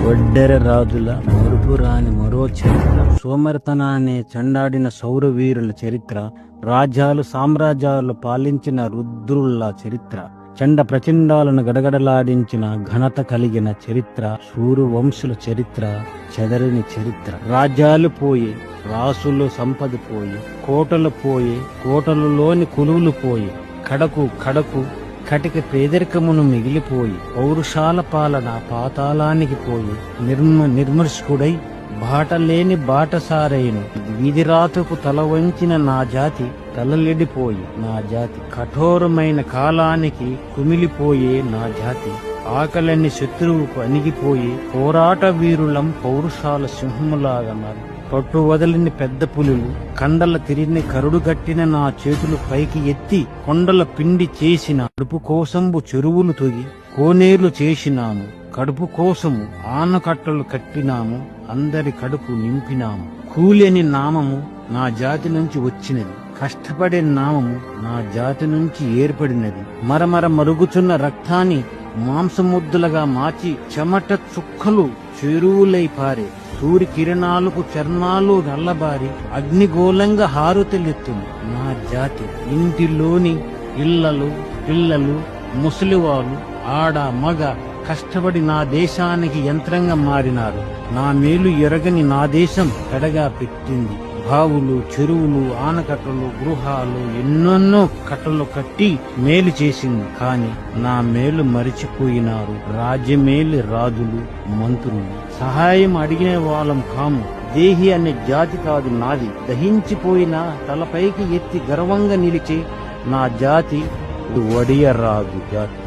ఒడ్డెర రాజుల మరుపురాని మరో చరిత్ర, సోమరితనాన్ని చెండాడిన సౌరవీరుల చరిత్ర, రాజ్యాలు సామ్రాజ్యాలు పాలించిన రుద్రుల చరిత్ర, చండ ప్రచండాలను గడగడలాడించిన ఘనత కలిగిన చరిత్ర, సూరు వంశుల చరిత్ర, చెదరని చరిత్ర. రాజ్యాలు పోయి, రాసులు సంపద పోయి, కోటలు పోయి, కోటలలోని కొలువులు పోయి, కడకు కటిక పేదరికమును మిగిలిపోయి, పౌరుషాల పాలన పాతాళానికి పోయి, నిర్మర్శకుడై బాటలేని బాటసారైను. వీధిరాతకు తల వంచిన నా జాతి తలలెడిపోయి, నా జాతి కఠోరమైన కాలానికి కుమిలిపోయే నా జాతి, ఆకలిని శత్రువుకు అణిగిపోయి, పోరాట వీరులం పౌరుషాల సింహములాగా మారి, పట్టు వదలిని పెద్ద పులులు, కండల తిరిని కరుడుగట్టిన నా చేతులు పైకి ఎత్తి, కొండల పిండి చేసిన కడుపు కోసంబు చెరువులు తొగి కోనేర్లు చేసినాము. కడుపు కోసము ఆనకట్టలు కట్టినాము, అందరి కడుపు నింపినాము. కూలి అని నామము నా జాతి నుంచి వచ్చినది, కష్టపడే నామము నా జాతి నుంచి ఏర్పడినది. మరమర మరుగుచున్న రక్తాన్ని మాంసముద్దులుగా మార్చి, చెమట చుక్కలు చెరువులై పారే, సూర్య కిరణాలకు చర్మాలు నల్లబారి, అగ్నిగోళంగా హారుతెలెత్తును నా జాతి. ఇంటిలోని ఇళ్లలు, పిల్లలు, ముసలివాళ్ళు, ఆడ మగ కష్టపడి నా దేశానికి యంత్రంగా మారినారు. నా మేలు ఎరగని నా దేశం కడగా పెట్టింది. బావులు, చెరువులు, ఆనకట్టలు, గృహాలు, ఎన్నెన్నో కట్టలు కట్టి మేలు చేసింది. కాని నా మేలు మరిచిపోయినారు. రాజ్యమేలు రాజులు, మంత్రులు. సహాయం అడిగిన వాళ్ళం కాము. దేహి అనే జాతి కాదు నాది. దహించిపోయిన తలపైకి ఎత్తి గర్వంగా నిలిచే నా జాతి ఒడియరాజు జాతి.